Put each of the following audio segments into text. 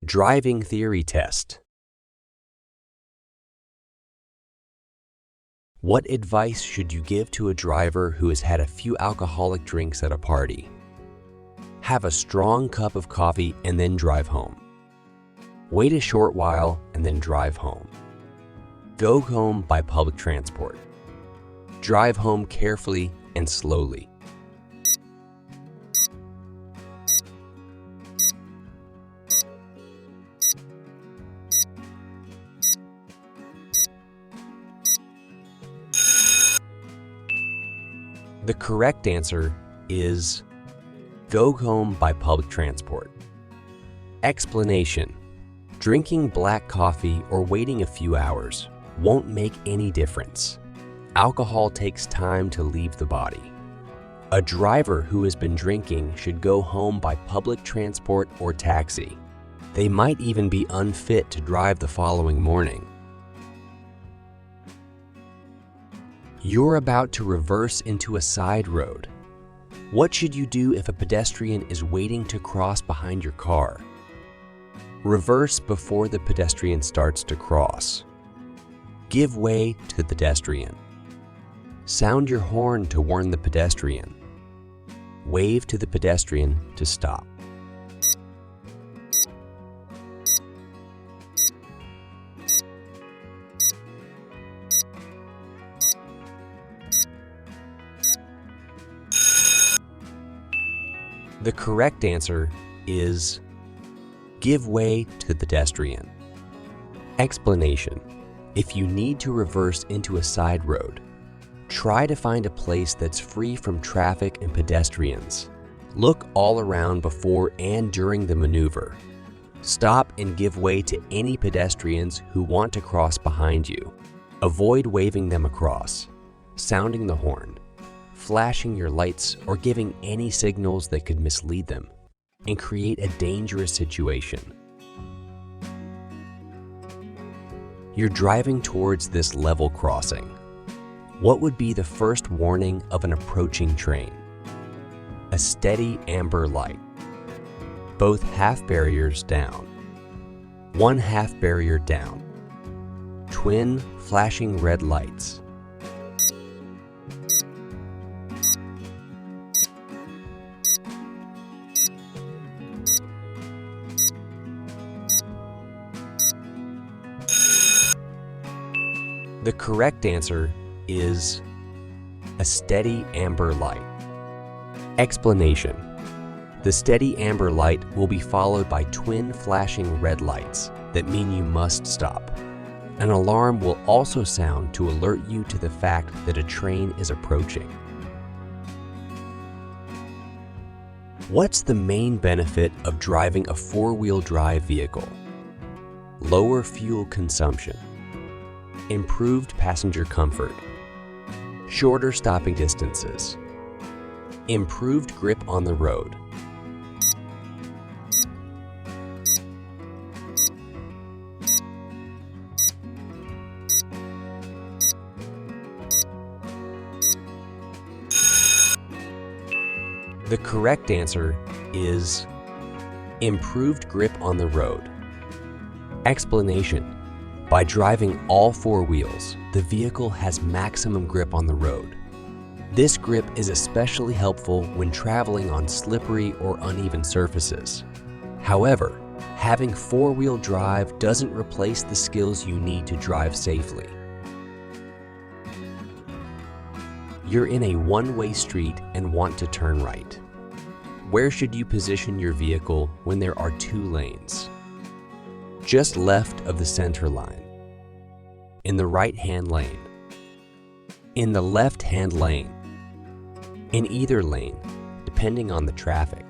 Driving theory test. What advice should you give to a driver who has had a few alcoholic drinks at a party? Have a strong cup of coffee and then drive home. Wait a short while and then drive home. Go home by public transport. Drive home carefully and slowly. The correct answer is go home by public transport. Explanation: drinking black coffee or waiting a few hours won't make any difference. Alcohol takes time to leave the body. A driver who has been drinking should go home by public transport or taxi. They might even be unfit to drive the following morning. You're about to reverse into a side road. What should you do if a pedestrian is waiting to cross behind your car? Reverse before the pedestrian starts to cross. Give way to the pedestrian. Sound your horn to warn the pedestrian. Wave to the pedestrian to stop. The correct answer is give way to the pedestrian. Explanation: if you need to reverse into a side road, try to find a place that's free from traffic and pedestrians. Look all around before and during the maneuver. Stop and give way to any pedestrians who want to cross behind you. Avoid waving them across, sounding the horn, flashing your lights, or giving any signals that could mislead them and create a dangerous situation. You're driving towards this level crossing. What would be the first warning of an approaching train? A steady amber light. Both half barriers down. One half barrier down. Twin flashing red lights. The correct answer is a steady amber light. Explanation: the steady amber light will be followed by twin flashing red lights that mean you must stop. An alarm will also sound to alert you to the fact that a train is approaching. What's the main benefit of driving a four-wheel drive vehicle? Lower fuel consumption. Improved passenger comfort. Shorter stopping distances. Improved grip on the road. The correct answer is improved grip on the road. Explanation: by driving all four wheels, the vehicle has maximum grip on the road. This grip is especially helpful when traveling on slippery or uneven surfaces. However, having four-wheel drive doesn't replace the skills you need to drive safely. You're in a one-way street and want to turn right. Where should you position your vehicle when there are two lanes? Just left of the center line. In the right-hand lane. In the left-hand lane. In either lane, depending on the traffic.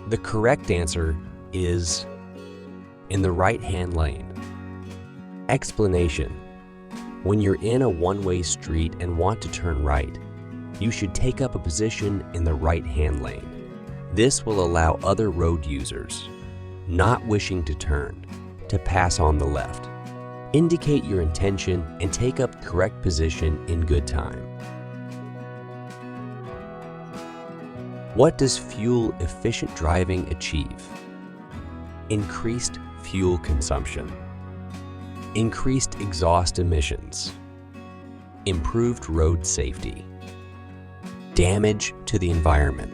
The correct answer is in the right-hand lane. Explanation: when you're in a one-way street and want to turn right, you should take up a position in the right-hand lane. This will allow other road users, not wishing to turn, to pass on the left. Indicate your intention and take up the correct position in good time. What does fuel-efficient driving achieve? Increased fuel consumption, increased exhaust emissions, improved road safety, damage to the environment.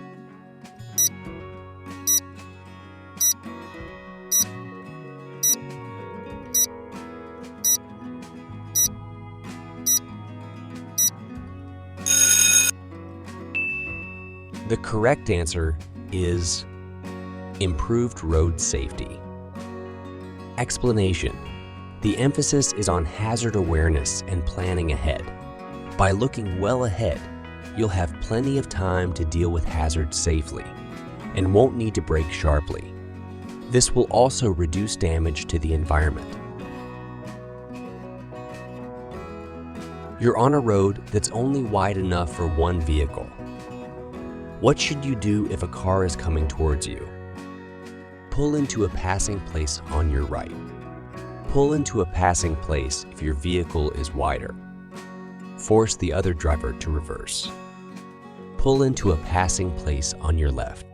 The correct answer is improved road safety. Explanation: the emphasis is on hazard awareness and planning ahead. By looking well ahead, you'll have plenty of time to deal with hazards safely and won't need to brake sharply. This will also reduce damage to the environment. You're on a road that's only wide enough for one vehicle. What should you do if a car is coming towards you? Pull into a passing place on your right. Pull into a passing place if your vehicle is wider. Force the other driver to reverse. Pull into a passing place on your left.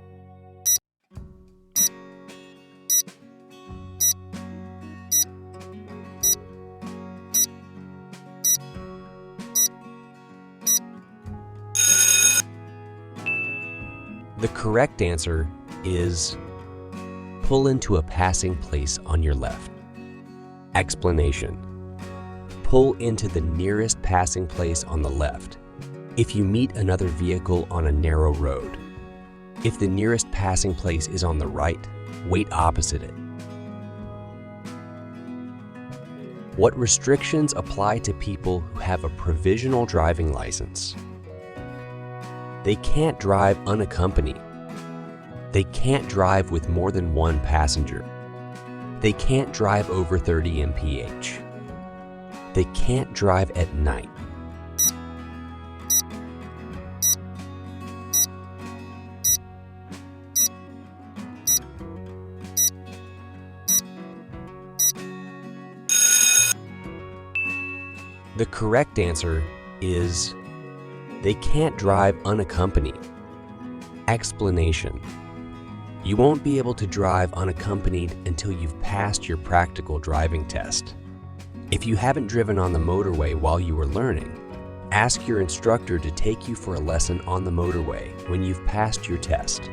The correct answer is pull into a passing place on your left. Explanation: pull into the nearest passing place on the left if you meet another vehicle on a narrow road. If the nearest passing place is on the right, wait opposite it. What restrictions apply to people who have a provisional driving license? They can't drive unaccompanied. They can't drive with more than one passenger. They can't drive over 30 mph. They can't drive at night. The correct answer is they can't drive unaccompanied. Explanation: you won't be able to drive unaccompanied until you've passed your practical driving test. If you haven't driven on the motorway while you were learning, ask your instructor to take you for a lesson on the motorway when you've passed your test.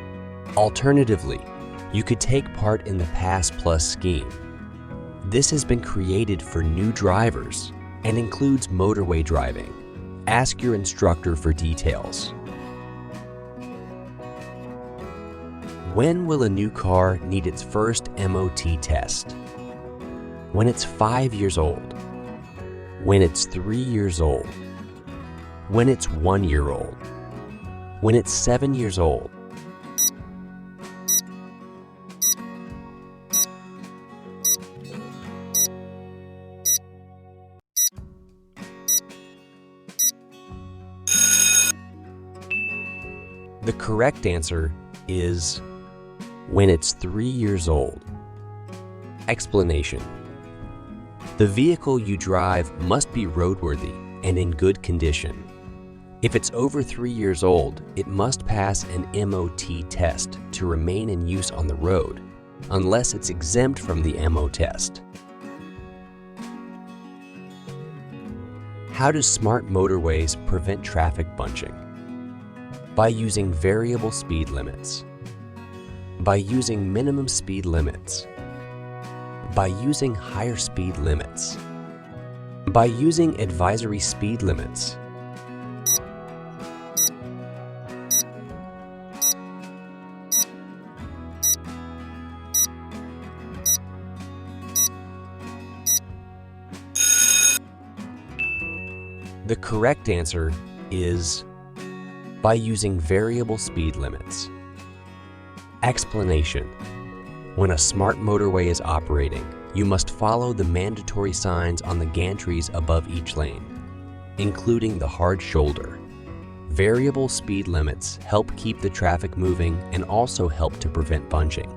Alternatively, you could take part in the Pass Plus scheme. This has been created for new drivers and includes motorway driving. Ask your instructor for details. When will a new car need its first MOT test? When it's 5 years old. When it's 3 years old. When it's 1 year old. When it's 7 years old. The correct answer is when it's 3 years old. Explanation: the vehicle you drive must be roadworthy and in good condition. If it's over 3 years old, it must pass an MOT test to remain in use on the road, unless it's exempt from the MO test. How do smart motorways prevent traffic bunching? By using variable speed limits. By using minimum speed limits. By using higher speed limits. By using advisory speed limits. The correct answer is by using variable speed limits. Explanation: when a smart motorway is operating, you must follow the mandatory signs on the gantries above each lane, including the hard shoulder. Variable speed limits help keep the traffic moving and also help to prevent bunching.